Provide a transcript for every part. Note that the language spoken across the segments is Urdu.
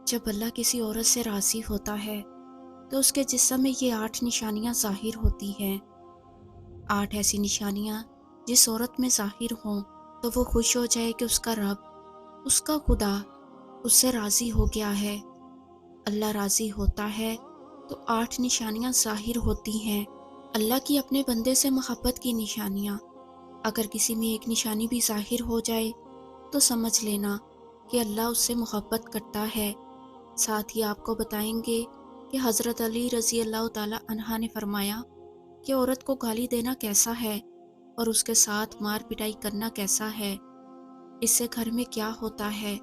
جب اللہ کسی عورت سے راضی ہوتا ہے تو اس کے جسم میں یہ 8 نشانیاں ظاہر ہوتی ہیں۔ 8 ایسی نشانیاں جس عورت میں ظاہر ہوں تو وہ خوش ہو جائے کہ اس کا رب، اس کا خدا اس سے راضی ہو گیا ہے۔ اللہ راضی ہوتا ہے تو 8 نشانیاں ظاہر ہوتی ہیں۔ اللہ کی اپنے بندے سے محبت کی نشانیاں، اگر کسی میں ایک نشانی بھی ظاہر ہو جائے تو سمجھ لینا کہ اللہ اس سے محبت کرتا ہے۔ ساتھ ہی آپ کو بتائیں گے کہ حضرت علی رضی اللہ تعالی عنہ نے فرمایا کہ عورت کو گالی دینا کیسا ہے اور اس کے ساتھ مار پٹائی کرنا کیسا ہے، اس سے گھر میں کیا ہوتا ہے۔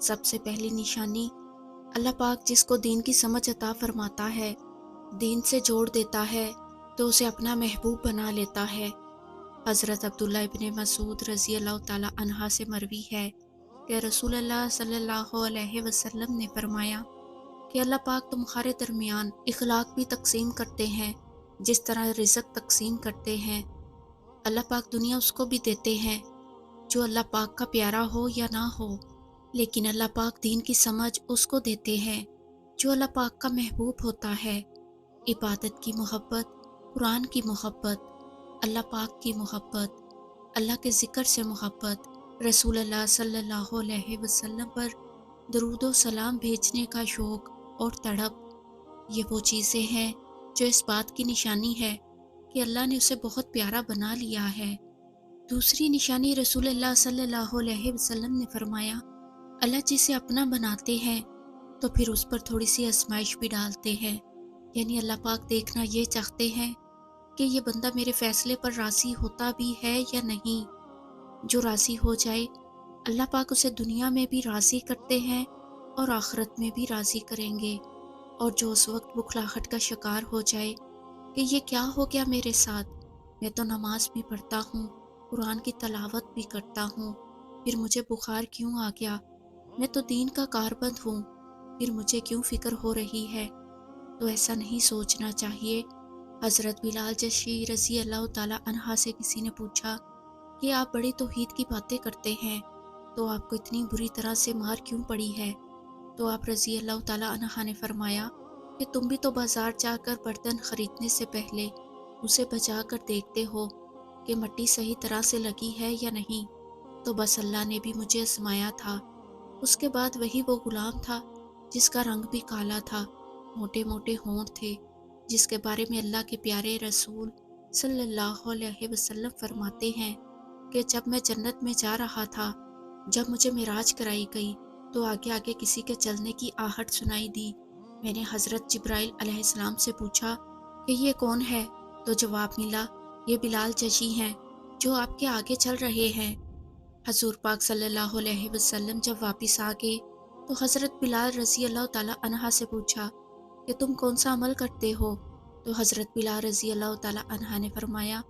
سب سے پہلی نشانی، اللہ پاک جس کو دین کی سمجھ عطا فرماتا ہے، دین سے جوڑ دیتا ہے تو اسے اپنا محبوب بنا لیتا ہے۔ حضرت عبداللہ ابن مسعود رضی اللہ تعالی عنہ سے مروی ہے کہ رسول اللہ صلی اللہ علیہ وسلم نے فرمایا کہ اللہ پاک تمہارے درمیان اخلاق بھی تقسیم کرتے ہیں جس طرح رزق تقسیم کرتے ہیں۔ اللہ پاک دنیا اس کو بھی دیتے ہیں جو اللہ پاک کا پیارا ہو یا نہ ہو، لیکن اللہ پاک دین کی سمجھ اس کو دیتے ہیں جو اللہ پاک کا محبوب ہوتا ہے۔ عبادت کی محبت، قرآن کی محبت، اللہ پاک کی محبت، اللہ کے ذکر سے محبت، رسول اللہ صلی اللہ علیہ وسلم پر درود و سلام بھیجنے کا شوق اور تڑپ، یہ وہ چیزیں ہیں جو اس بات کی نشانی ہے کہ اللہ نے اسے بہت پیارا بنا لیا ہے۔ دوسری نشانی، رسول اللہ صلی اللہ علیہ وسلم نے فرمایا، اللہ جسے اپنا بناتے ہیں تو پھر اس پر تھوڑی سی آزمائش بھی ڈالتے ہیں، یعنی اللہ پاک دیکھنا یہ چاہتے ہیں کہ یہ بندہ میرے فیصلے پر راضی ہوتا بھی ہے یا نہیں۔ جو راضی ہو جائے اللہ پاک اسے دنیا میں بھی راضی کرتے ہیں اور آخرت میں بھی راضی کریں گے، اور جو اس وقت بخلاہٹ کا شکار ہو جائے کہ یہ کیا ہو گیا میرے ساتھ، میں تو نماز بھی پڑھتا ہوں، قرآن کی تلاوت بھی کرتا ہوں، پھر مجھے بخار کیوں آ گیا، میں تو دین کا کاربند ہوں، پھر مجھے کیوں فکر ہو رہی ہے، تو ایسا نہیں سوچنا چاہیے۔ حضرت بلال جشی رضی اللہ تعالی عنہ سے کسی نے پوچھا کہ آپ بڑی توحید کی باتیں کرتے ہیں تو آپ کو اتنی بری طرح سے مار کیوں پڑی ہے؟ تو آپ رضی اللہ تعالی عنہ نے فرمایا کہ تم بھی تو بازار جا کر برتن خریدنے سے پہلے اسے بجا کر دیکھتے ہو کہ مٹی صحیح طرح سے لگی ہے یا نہیں، تو بس اللہ نے بھی مجھے آزمایا تھا۔ اس کے بعد وہی وہ غلام تھا جس کا رنگ بھی کالا تھا، موٹے موٹے ہونٹ تھے، جس کے بارے میں اللہ کے پیارے رسول صلی اللہ علیہ وسلم فرماتے ہیں کہ جب میں جنت میں جا رہا تھا، جب مجھے معراج کرائی گئی تو آگے آگے کسی کے چلنے کی آہٹ سنائی دی۔ میں نے حضرت جبرائیل علیہ السلام سے پوچھا کہ یہ کون ہے؟ تو جواب ملا، یہ بلال جشی ہیں جو آپ کے آگے چل رہے ہیں۔ حضور پاک صلی اللہ علیہ وسلم جب واپس آ گئے تو حضرت بلال رضی اللہ تعالی عنہ سے پوچھا کہ تم کون سا عمل کرتے ہو؟ تو حضرت بلال رضی اللہ تعالی عنہ نے فرمایا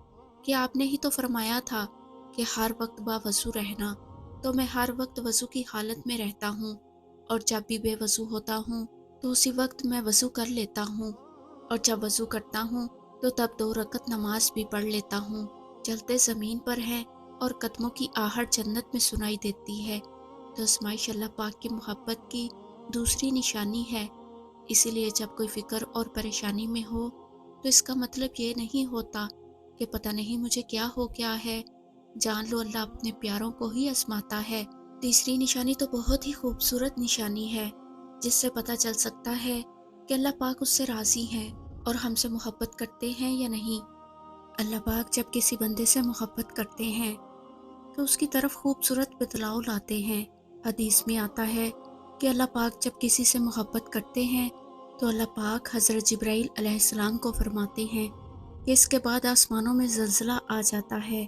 کہ آپ نے ہی تو فرمایا تھا کہ ہر وقت با وضو رہنا، تو میں ہر وقت وضو کی حالت میں رہتا ہوں، اور جب بھی بے وضو ہوتا ہوں تو اسی وقت میں وضو کر لیتا ہوں، اور جب وضو کرتا ہوں تو تب 2 رکعت نماز بھی پڑھ لیتا ہوں۔ چلتے زمین پر ہیں اور قدموں کی آہٹ جنت میں سنائی دیتی ہے۔ تو آزمائش اللہ پاک کی محبت کی دوسری نشانی ہے۔ اسی لیے جب کوئی فکر اور پریشانی میں ہو تو اس کا مطلب یہ نہیں ہوتا کہ پتہ نہیں مجھے کیا ہو گیا ہے، جان لو اللہ اپنے پیاروں کو ہی آزماتا ہے۔ تیسری نشانی تو بہت ہی خوبصورت نشانی ہے جس سے پتہ چل سکتا ہے کہ اللہ پاک اس سے راضی ہیں اور ہم سے محبت کرتے ہیں یا نہیں۔ اللہ پاک جب کسی بندے سے محبت کرتے ہیں تو اس کی طرف خوبصورت بدلاؤ لاتے ہیں۔ حدیث میں آتا ہے کہ اللہ پاک جب کسی سے محبت کرتے ہیں تو اللہ پاک حضرت جبرائیل علیہ السلام کو فرماتے ہیں کہ اس کے بعد آسمانوں میں زلزلہ آ جاتا ہے،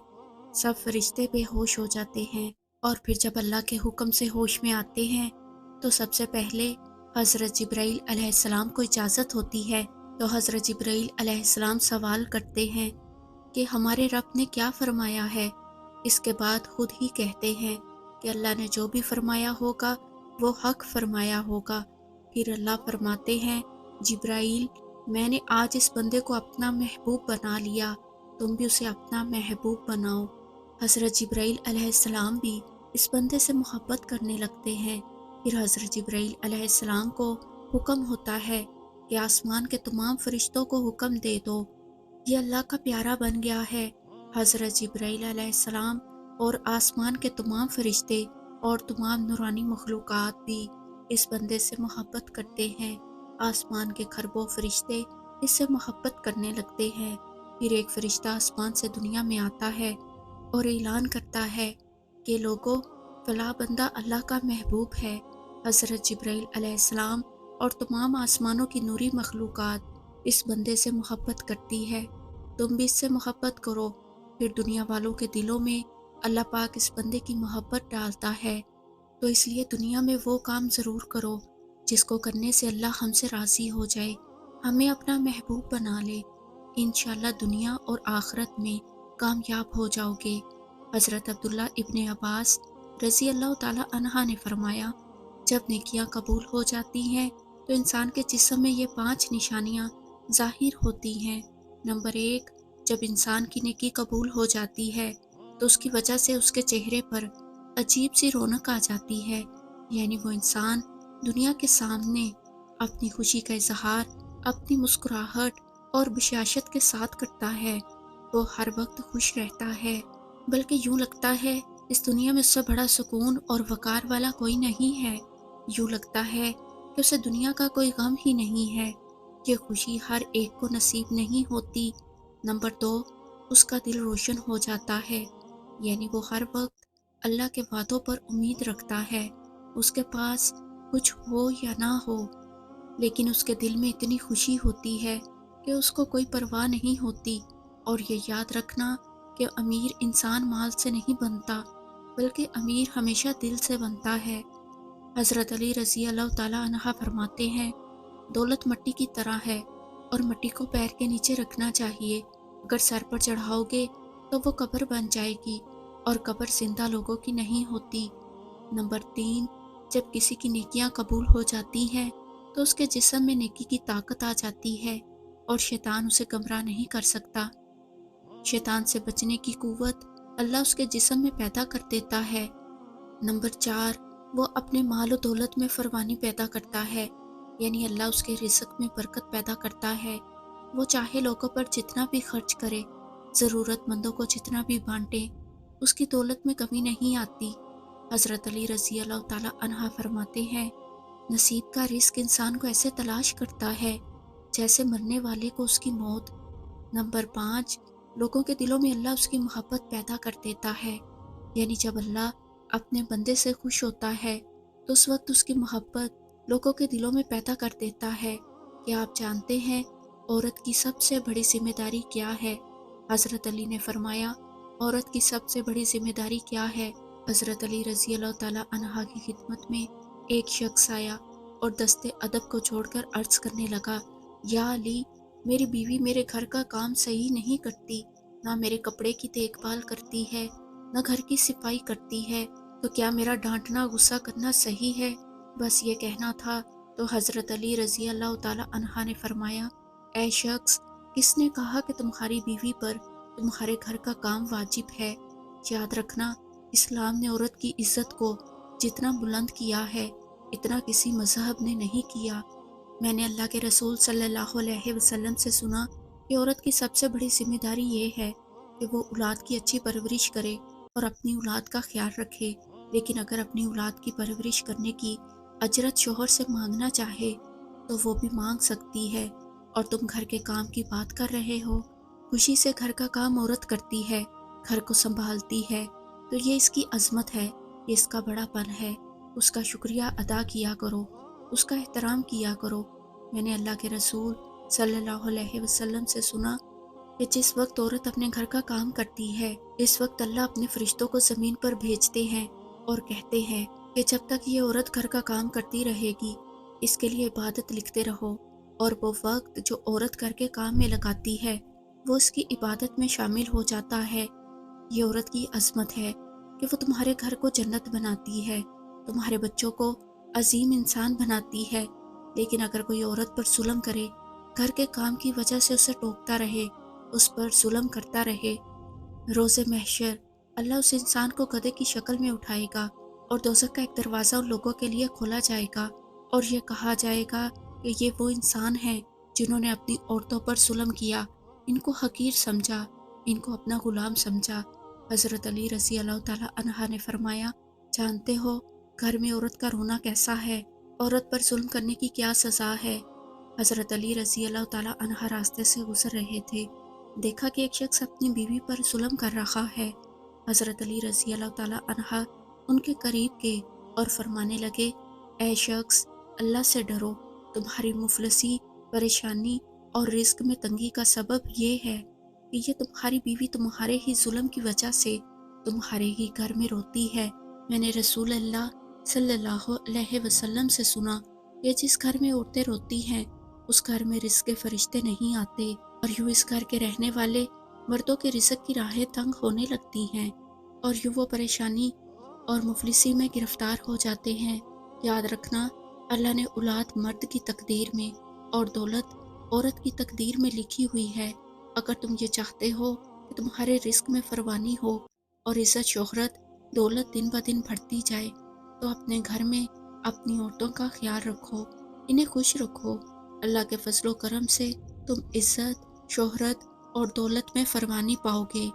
سب فرشتے بے ہوش ہو جاتے ہیں، اور پھر جب اللہ کے حکم سے ہوش میں آتے ہیں تو سب سے پہلے حضرت جبرائیل علیہ السلام کو اجازت ہوتی ہے، تو حضرت جبرائیل علیہ السلام سوال کرتے ہیں کہ ہمارے رب نے کیا فرمایا ہے؟ اس کے بعد خود ہی کہتے ہیں کہ اللہ نے جو بھی فرمایا ہوگا وہ حق فرمایا ہوگا۔ پھر اللہ فرماتے ہیں، جبرائیل میں نے آج اس بندے کو اپنا محبوب بنا لیا، تم بھی اسے اپنا محبوب بناؤ۔ حضرت جبرائیل علیہ السلام بھی اس بندے سے محبت کرنے لگتے ہیں، پھر حضرت جبرائیل علیہ السلام کو حکم ہوتا ہے کہ آسمان کے تمام فرشتوں کو حکم دے دو، یہ اللہ کا پیارا بن گیا ہے۔ حضرت جبرائیل علیہ السلام اور آسمان کے تمام فرشتے اور تمام نورانی مخلوقات بھی اس بندے سے محبت کرتے ہیں۔ آسمان کے کھربوں فرشتے اس سے محبت کرنے لگتے ہیں۔ پھر ایک فرشتہ آسمان سے دنیا میں آتا ہے اور اعلان کرتا ہے کہ لوگوں، فلاں بندہ اللہ کا محبوب ہے۔ حضرت جبرائیل علیہ السلام اور تمام آسمانوں کی نوری مخلوقات اس بندے سے محبت کرتی ہے، تم بھی اس سے محبت کرو۔ پھر دنیا والوں کے دلوں میں اللہ پاک اس بندے کی محبت ڈالتا ہے، تو اس لیے دنیا میں وہ کام ضرور کرو جس کو کرنے سے اللہ ہم سے راضی ہو جائے، ہمیں اپنا محبوب بنا لے، انشاءاللہ دنیا اور آخرت میں کامیاب ہو جاؤ گے۔ حضرت عبداللہ ابن عباس رضی اللہ تعالی عنہ نے فرمایا، جب نیکیاں قبول ہو جاتی ہیں تو انسان کے جسم میں یہ 5 نشانیاں ظاہر ہوتی ہیں۔ نمبر 1، جب انسان کی نیکی قبول ہو جاتی ہے تو اس کی وجہ سے اس کے چہرے پر عجیب سی رونق آ جاتی ہے، یعنی وہ انسان دنیا کے سامنے اپنی خوشی کا اظہار اپنی مسکراہٹ اور بشاشت کے ساتھ کرتا ہے، وہ ہر وقت خوش رہتا ہے، بلکہ یوں لگتا ہے اس دنیا میں اس سے بڑا سکون اور وقار والا کوئی نہیں ہے، یوں لگتا ہے کہ اسے دنیا کا کوئی غم ہی نہیں ہے۔ یہ خوشی ہر ایک کو نصیب نہیں ہوتی۔ نمبر 2، اس کا دل روشن ہو جاتا ہے، یعنی وہ ہر وقت اللہ کے وعدوں پر امید رکھتا ہے، اس کے پاس کچھ ہو یا نہ ہو، لیکن اس کے دل میں اتنی خوشی ہوتی ہے کہ اس کو کوئی پرواہ نہیں ہوتی۔ اور یہ یاد رکھنا کہ امیر انسان مال سے نہیں بنتا، بلکہ امیر ہمیشہ دل سے بنتا ہے۔ حضرت علی رضی اللہ تعالی عنہ فرماتے ہیں، دولت مٹی کی طرح ہے اور مٹی کو پیر کے نیچے رکھنا چاہیے، اگر سر پر چڑھاؤ گے تو وہ قبر بن جائے گی اور قبر زندہ لوگوں کی نہیں ہوتی۔ نمبر 3، جب کسی کی نیکیاں قبول ہو جاتی ہیں تو اس کے جسم میں نیکی کی طاقت آ جاتی ہے اور شیطان اسے گمراہ نہیں کر سکتا۔ شیطان سے بچنے کی قوت اللہ اس کے جسم میں پیدا کر دیتا ہے۔ نمبر 4، وہ اپنے مال و دولت میں فروانی پیدا کرتا ہے، یعنی اللہ اس کے رزق میں برکت پیدا کرتا ہے، وہ چاہے لوگوں پر جتنا بھی خرچ کرے، ضرورت مندوں کو جتنا بھی بانٹے، اس کی دولت میں کمی نہیں آتی۔ حضرت علی رضی اللہ تعالی عنہ فرماتے ہیں، نصیب کا رزق انسان کو ایسے تلاش کرتا ہے جیسے مرنے والے کو اس کی موت۔ نمبر 5، لوگوں کے دلوں میں اللہ اس کی محبت پیدا کر دیتا ہے، یعنی جب اللہ اپنے بندے سے خوش ہوتا ہے تو اس وقت اس کی محبت لوگوں کے دلوں میں پیدا کر دیتا ہے۔ کیا آپ جانتے ہیں عورت کی سب سے بڑی ذمہ داری کیا ہے؟ حضرت علی نے فرمایا، عورت کی سب سے بڑی ذمہ داری کیا ہے؟ حضرت علی رضی اللہ تعالی عنہ کی خدمت میں ایک شخص آیا اور دستے ادب کو چھوڑ کر عرض کرنے لگا، یا علی، میری بیوی میرے گھر کا کام صحیح نہیں کرتی، نہ میرے کپڑے کی دیکھ بھال کرتی ہے، نہ گھر کی صفائی کرتی ہے، تو کیا میرا ڈانٹنا غصہ کرنا صحیح ہے؟ بس یہ کہنا تھا تو حضرت علی رضی اللہ تعالی عنہ نے فرمایا، اے شخص، کس نے کہا کہ تمہاری بیوی پر تمہارے گھر کا کام واجب ہے؟ یاد رکھنا، اسلام نے عورت کی عزت کو جتنا بلند کیا ہے اتنا کسی مذہب نے نہیں کیا۔ میں نے اللہ کے رسول صلی اللہ علیہ وسلم سے سنا کہ عورت کی سب سے بڑی ذمہ داری یہ ہے کہ وہ اولاد کی اچھی پرورش کرے اور اپنی اولاد کا خیال رکھے، لیکن اگر اپنی اولاد کی پرورش کرنے کی اجرت شوہر سے مانگنا چاہے تو وہ بھی مانگ سکتی ہے۔ اور تم گھر کے کام کی بات کر رہے ہو، خوشی سے گھر کا کام عورت کرتی ہے، گھر کو سنبھالتی ہے، تو یہ اس کی عظمت ہے، یہ اس کا بڑا پن ہے، اس کا شکریہ ادا کیا کرو، اس کا احترام کیا کرو۔ میں نے اللہ کے رسول صلی اللہ علیہ وسلم سے سنا کہ جس وقت عورت اپنے گھر کا کام کرتی ہے، اس وقت اللہ اپنے فرشتوں کو زمین پر بھیجتے ہیں اور کہتے ہیں کہ جب تک یہ عورت گھر کا کام کرتی رہے گی، اس کے لیے عبادت لکھتے رہو، اور وہ وقت جو عورت گھر کے کام میں لگاتی ہے وہ اس کی عبادت میں شامل ہو جاتا ہے۔ یہ عورت کی عظمت ہے کہ وہ تمہارے گھر کو جنت بناتی ہے، تمہارے بچوں کو عظیم انسان بناتی ہے۔ لیکن اگر کوئی عورت پر ظلم کرے، گھر کے کام کی وجہ سے اسے ٹوکتا رہے، اس پر ظلم کرتا رہے، روز محشر اللہ اس انسان کو گدھے کی شکل میں اٹھائے گا اور دوزخ کا ایک دروازہ ان لوگوں کے لیے کھولا جائے گا اور یہ کہا جائے گا کہ یہ وہ انسان ہیں جنہوں نے اپنی عورتوں پر ظلم کیا، ان کو حقیر سمجھا، ان کو اپنا غلام سمجھا۔ حضرت علی رضی اللہ تعالیٰ عنہ نے فرمایا، جانتے ہو گھر میں عورت کا رونا کیسا ہے، عورت پر ظلم کرنے کی کیا سزا ہے؟ حضرت علی رضی اللہ تعالیٰ عنہ راستے سے گزر رہے تھے، دیکھا کہ ایک شخص اپنی بیوی پر ظلم کر رہا ہے۔ حضرت علی رضی اللہ تعالیٰ عنہ ان کے قریب گئے اور فرمانے لگے، اے شخص، اللہ سے ڈرو، تمہاری مفلسی، پریشانی اور رزق میں تنگی کا سبب یہ ہے کہ یہ تمہاری بیوی تمہارے ہی ظلم کی وجہ سے تمہارے ہی گھر میں روتی ہے۔ میں نے رسول اللہ صلی اللہ علیہ وسلم سے سنا کہ جس گھر میں عورتیں روتی ہیں اس گھر میں رزق کے فرشتے نہیں آتے، اور یوں اس گھر کے رہنے والے مردوں کے رزق کی راہیں تنگ ہونے لگتی ہیں اور یوں وہ پریشانی اور مفلسی میں گرفتار ہو جاتے ہیں۔ یاد رکھنا، اللہ نے اولاد مرد کی تقدیر میں اور دولت عورت کی تقدیر میں لکھی ہوئی ہے۔ اگر تم یہ چاہتے ہو کہ تمہارے رزق میں فروانی ہو اور عزت شہرت دولت دن بدن بڑھتی جائے، تو اپنے گھر میں اپنی عورتوں کا خیال رکھو، انہیں خوش رکھو۔ اللہ کے فضل و کرم سے تم عزت، شہرت اور دولت میں فروانی پاؤ گے۔